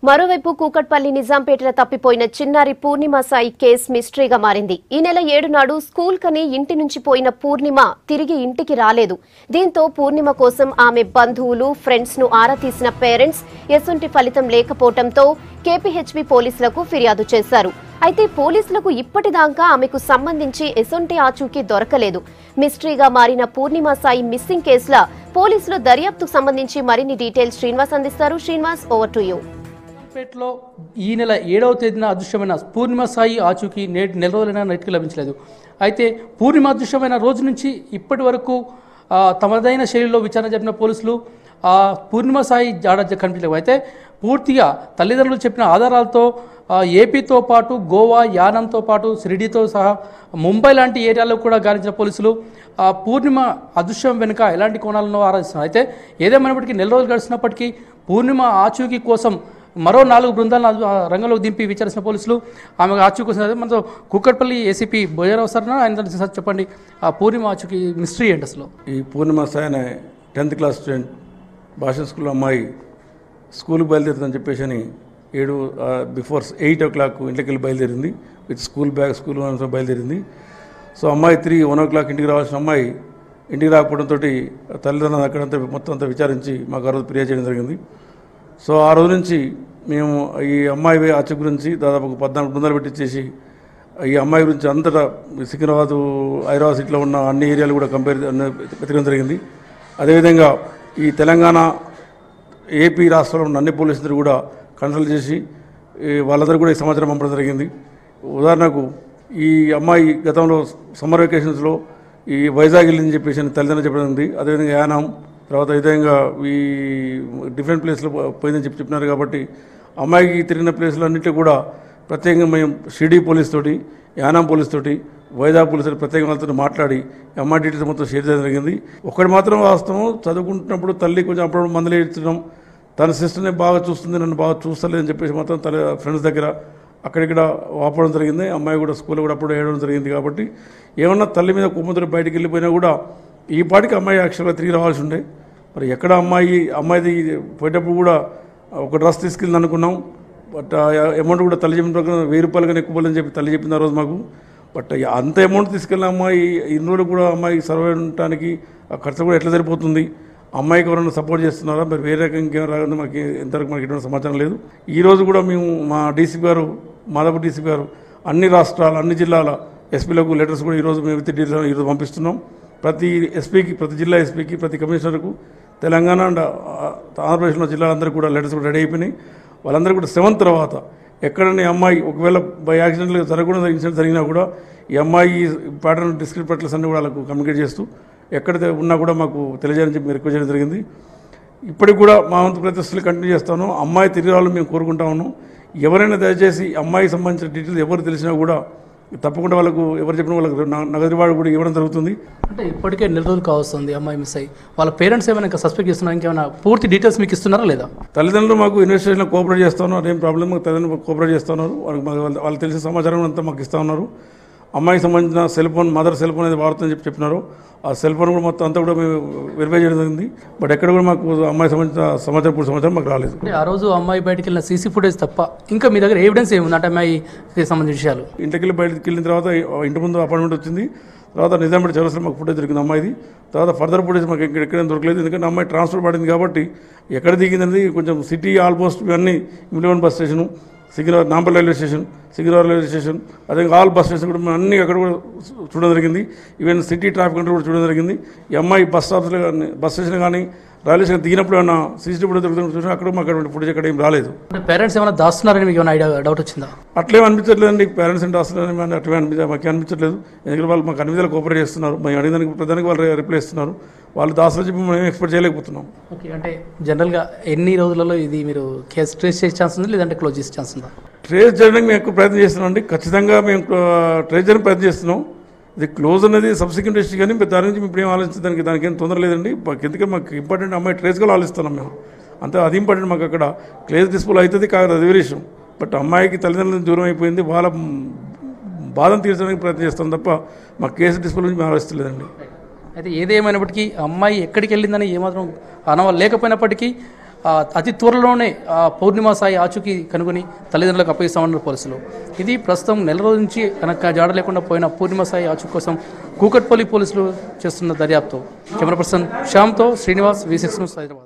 మరోవైపు కూకట్పల్లి నిజాంపేటలో తప్పిపోయిన చిన్నారి పూర్ణిమ సాయి కేసు మిస్టరీగా మారింది. ఈ నెల 7 నాడు స్కూల్ కని ఇంటి నుంచి పోయిన పూర్ణిమ తిరిగి ఇంటికి రాలేదు. దీంతో పూర్ణిమ కోసం ఆమె బంధువులు, ఫ్రెండ్స్ ను ఆరా తీసిన పేరెంట్స్ ఎసుంటి ఫలితం లేకపోవడంతో కేపీహెచ్బీ పోలీసులకు ఫిర్యాదు చేశారు. అయితే పోలీసులకు ఇప్పటిదాకా ఆమెకు సంబంధించి ఎసుంటి ఆచూకీ దొరకలేదు. మిస్టరీగా మారిన పూర్ణిమ సాయి మిస్సింగ్ కేసులో పోలీసులు దర్యాప్తుకు సంబంధించి మరిన్ని డీటెయిల్స్ శ్రీనివాస్ అందిస్తారు. Srinivas, over to you. పేటలో ఈ నెల 7వ తేదీన అదృశ్యమైన పూర్ణిమ సాయి ఆచూకీ నెల రోజులైనా నెట్కి లభించలేదు. అయితే పూర్ణిమ అదృశ్యమైన రోజు నుంచి ఇప్పటి వరకు తమదైన శైలిలో విచారణ జరిపిన పోలీసులు పూర్ణిమ సాయి జాడ కనిపించలేవు. అయితే పూర్తిగా తల్లిదండ్రులు చెప్పిన ఆధారాలతో ఏపీతో పాటు గోవా, యానంతో పాటు షిరిడీతో సహా ముంబై లాంటి ఏరియాలో కూడా గాలించిన పోలీసులు పూర్ణిమ అదృశ్యం వెనుక ఎలాంటి కోణాలను ఆరాధిస్తున్నారు. అయితే ఏదేమైనప్పటికీ నెల రోజులు గడిచినప్పటికీ పూర్ణిమ ఆచూకీ కోసం మరో 4 బృందాలను రంగంలోకి దింపి విచారించిన పోలీసులు ఆమె ఆచూకీ కోసం మనతో కూకట్పల్లి ఏసీపీ భోజరావు సార్ ఆయన చెప్పండి, పూర్ణిమ ఆచూకీ మిస్టరీ ఏంటి అసలు? ఈ పూర్ణిమ సాయి అనే 10th క్లాస్ స్టూడెంట్ భాష స్కూల్లో అమ్మాయి స్కూల్కి బయలుదేరుతుందని చెప్పేసి అని 8 o'clock ఇంటికి వెళ్ళి బయలుదేరింది. విత్ స్కూల్ బ్యాగ్, స్కూల్ బయలుదేరింది. సో అమ్మాయి 1 o'clock ఇంటికి రావాల్సిన అమ్మాయి ఇంటికి రాకపోవడంతో తల్లిదండ్రులు అక్కడంతా మొత్తం అంతా విచారించి మాకు ఆ రోజు ఫిర్యాదు చేయడం జరిగింది. సో ఆ రోజు నుంచి మేము ఈ అమ్మాయి ఆచూకీ గురించి దాదాపు 14 బృందాలు పెట్టించేసి ఈ అమ్మాయి గురించి అంతటా సికింద్రాబాద్, హైదరాబాద్ సిటీలో ఉన్న అన్ని ఏరియాలు కూడా వెతకడం జరిగింది. అదేవిధంగా ఈ తెలంగాణ, ఏపీ రాష్ట్రంలో ఉన్న అన్ని పోలీసులు కూడా కన్సల్ట్ చేసి వాళ్ళందరూ కూడా ఈ సమాచారం పంపడం జరిగింది. ఉదాహరణకు ఈ అమ్మాయి గతంలో సమ్మర్ వెకేషన్స్లో ఈ వైజాగ్ వెళ్ళిందని చెప్పేసి తల్లిదండ్రులు చెప్పడం ఉంది. అదేవిధంగా యానం, తర్వాత విధంగా ఈ డిఫరెంట్ ప్లేస్లో పోయిందని చెప్పినారు. కాబట్టి అమ్మాయికి తిరిగిన ప్లేస్లు అన్నింటిలో కూడా ప్రత్యేకంగా మేము షిరిడీ పోలీస్ తోటి, యానం పోలీస్ తోటి, వైజాగ్ పోలీస్ తోటి ప్రత్యేకంగా వాళ్ళతో మాట్లాడి అమ్మాయి డీటెయిల్స్ మొత్తం షేర్ చేయడం జరిగింది. ఒకటి మాత్రం వాస్తవం, చదువుకుంటున్నప్పుడు తల్లి కొంచెం అప్పుడప్పుడు మందులు ఇచ్చడం, తన సిస్టర్ని బాగా చూస్తుంది, నన్ను బాగా చూస్తలేదని చెప్పేసి మాత్రం తల్లి ఫ్రెండ్స్ దగ్గర అక్కడిక్కడ వాపడం జరిగింది. అమ్మాయి కూడా స్కూల్లో కూడా అప్పుడు వేయడం జరిగింది. కాబట్టి ఏమన్నా తల్లి మీద కుమ్మతులు బయటికి వెళ్ళిపోయినా కూడా ఈ పాటికి అమ్మాయి యాక్చువల్గా తిరిగి రావాల్సి ఉండే. మరి ఎక్కడ అమ్మాయిది పోయేటప్పుడు కూడా ఒక డ్రెస్ తీసుకెళ్ళి అనుకున్నాం. బట్ అమౌంట్ కూడా తల్లి చెప్పిన ప్రకారం 1000 రూపాయలు కానీ ఎక్కువ అని చెప్పి తల్లి చెప్పింది ఆ రోజు మాకు. బట్ అంత అమౌంట్ తీసుకెళ్ళిన అమ్మాయి ఇన్ని రోజులు కూడా అమ్మాయి సర్వే ఉండటానికి ఆ ఖర్చు కూడా ఎట్లా సరిపోతుంది? అమ్మాయికి ఎవరైనా సపోర్ట్ చేస్తున్నారా? మరి వేరే రకం ఇంకేమైనా రాకుండా మాకు ఎంతవరకు మనకి ఎటువంటి సమాచారం లేదు. ఈరోజు కూడా మేము మా డీసీపీ గారు, మాదాపూర్ డీసీపీ గారు అన్ని రాష్ట్రాల, అన్ని జిల్లాల ఎస్పీలకు లెటర్స్ కూడా ఈరోజు మేము విత్ డీటెయిల్స్ ఈరోజు పంపిస్తున్నాం. ప్రతి ఎస్పీకి, ప్రతి జిల్లా ఎస్పీకి, ప్రతి కమిషనర్కు, తెలంగాణ అండ్ ఆంధ్రప్రదేశ్లో జిల్లాలందరూ కూడా లెటర్స్ కూడా రెడీ అయిపోయినాయి. వాళ్ళందరూ కూడా 7th తర్వాత ఎక్కడైనా అమ్మాయి ఒకవేళ బై యాక్సిడెంట్లు జరగకుండా ఇన్సిడెంట్ జరిగినా కూడా ఈ అమ్మాయి ప్యాటర్న్ డిస్క్రిప్టర్స్ అన్ని కూడా వాళ్ళకు కమ్యూనికేట్ చేస్తూ ఎక్కడ ఉన్నా కూడా మాకు తెలియజేయాలని చెప్పి రిక్వెస్ట్ చేయడం జరిగింది. ఇప్పటికి కూడా మా వంతు ప్రయత్నాలు కంటిన్యూ చేస్తాను. అమ్మాయి తిరిగి రావాలని మేము కోరుకుంటా ఉన్నాం. ఎవరైనా దయచేసి అమ్మాయికి సంబంధించిన డీటెయిల్స్ ఎవరు తెలిసినా కూడా తప్పకుండా వాళ్ళకు ఎవరు చెప్పిన వాళ్ళకు నగదు వాడు కూడా ఇవ్వడం జరుగుతుంది. అంటే ఇప్పటికే నెల రోజులు కావస్తుంది అమ్మాయి మిస్ అయ్యి. వాళ్ళ పేరెంట్స్ ఏమైనా ఇంకా సస్పెక్ట్ చేస్తున్నారు? ఇంకేమైనా పూర్తి డీటెయిల్స్ మీకు ఇస్తున్నారా లేదా? తల్లిదండ్రులు మాకు ఇన్వెస్టిగేషన్లో కోఆపరేట్ చేస్తూ ఉన్నారు. ఏం ప్రాబ్లం, తల్లిదండ్రులు కోఆపరేట్ చేస్తూ ఉన్నారు. వాళ్ళు తెలిసిన సమాచారం అంతా మాకు ఇస్తూ ఉన్నారు. అమ్మాయికి సంబంధించిన cell phone, mother cell phone అనేది వాడుతుందని చెప్పినారు. ఆ సెల్ ఫోన్ కూడా మొత్తం అంతా కూడా మేము వెరిఫై చేయడం జరిగింది. బట్ ఎక్కడ కూడా మాకు అమ్మాయి సంబంధించిన సమాచారం మాకు రాలేదు. ఆ రోజు అమ్మాయి బయటకు వెళ్ళిన సీసీ ఫుటేజ్ తప్ప ఇంకా మీ దగ్గర ఎవిడెన్స్ ఏముంది అంటే అమ్మాయికి సంబంధించిన విషయాలు? ఇంటికి వెళ్ళి బయటకు వెళ్ళిన తర్వాత ఇంటి ముందు అపాయింట్మెంట్ వచ్చింది. తర్వాత నిజాంపేట చౌరస్తా మాకు ఫుటేజ్ దొరికింది అమ్మాయిది. తర్వాత ఫర్దర్ ఫుటేజ్ మాకు ఎక్కడైనా దొరకలేదు. ఎందుకంటే అమ్మాయి ట్రాన్స్ఫర్ పడింది కాబట్టి ఎక్కడ దిగింది కొంచెం సిటీ ఆల్మోస్ట్ ఇవన్నీ మిలివన్ bus station, Secunderabad Nampally railway station, Secunderabad railway station, అదే ఆల్ బస్ స్టేషన్ కూడా అన్ని అక్కడ కూడా చూడడం జరిగింది. ఈవెన్ సిటీ ట్రాఫిక్ కంట్రోల్ కూడా చూడడం జరిగింది. ఈ అమ్మాయి బస్ స్టాప్స్లో కానీ, బస్ స్టేషన్ కానీ, రైల్వే స్టేషన్ దిగినప్పుడు ఏమన్నా సీసీటీవీ దొరుకుతుంది చూసినా అక్కడ మాకు అటువంటి ఫుటేజ్ ఎక్కడ ఏం రాలేదు. పేరెంట్స్ ఏమైనా దాస్తున్నారని మీకు ఏమైనా ఐడియా, డౌట్ వచ్చిందా? అట్లేం అనిపించట్లేదండి. పేరెంట్స్ ఏం దాస్తున్నారని అట్లే మాకు అనిపించట్లేదు. ఎందుకంటే వాళ్ళు మాకు అన్ని విధాలు కోఆపరేట్ చేస్తున్నారు. మేము అడిగిన ప్రధానికి వాళ్ళు రిప్లై ఇస్తున్నారు. వాళ్ళు దాసులు చెప్పి మేము ఎక్స్పెక్ట్ చేయలేకపోతున్నాం. ఓకే, అంటే జనరల్గా ఎన్ని రోజులలో ఇది మీరు కేసు ట్రేస్ చేసే ఛాన్స్ ఉంది లేదంటే క్లోజ్ చేసే ఛాన్స్ ఉందా? ట్రేస్ చేయడానికి మేము ఎక్కువ ప్రయత్నం చేస్తున్నాం అండి. ఖచ్చితంగా మేము ట్రేస్ చేయడానికి ప్రయత్నం చేస్తున్నాం. ఇది క్లోజ్ అనేది సబ్సిక్వెంట్ ఇష్యూ కానీ దాని నుంచి ఇప్పుడు ఏం ఆలోచించడానికి దానికి ఏం తొందర లేదండి. ఎందుకంటే మాకు ఇంపార్టెంట్ అమ్మాయి ట్రేస్గా ఆలోచిస్తున్నాం మేము. అంతే, అది ఇంపార్టెంట్ మాకు. అక్కడ క్లేజ్ డిస్పోల్ అవుతుంది కాదు, అది వేరే విషయం. బట్ అమ్మాయికి తల్లిదండ్రులకు దూరం అయిపోయింది, వాళ్ళ బాధను తీర్చడానికి ప్రయత్నం చేస్తాం తప్ప మా కేసు డిస్పోల్ నుంచి మేము ఆలోచిస్తలేదండి. అయితే ఏదేమైనప్పటికీ అమ్మాయి ఎక్కడికి వెళ్ళిందని ఏమాత్రం అనవ లేకపోయినప్పటికీ అతి త్వరలోనే పూర్ణిమ సాయి ఆచూకీ కనుగొని తల్లిదండ్రులకు అప్పగిస్తామన్నారు పోలీసులు. ఇది ప్రస్తుతం నెల రోజుల నుంచి కనుక జాడ లేకుండా పోయిన పూర్ణిమ సాయి ఆచూకీ కోసం కూకట్పల్లి పోలీసులు చేస్తున్న దర్యాప్తు. కెమెరా పర్సన్ శ్యామ్తో శ్రీనివాస్, V6 న్యూస్, హైదరాబాద్.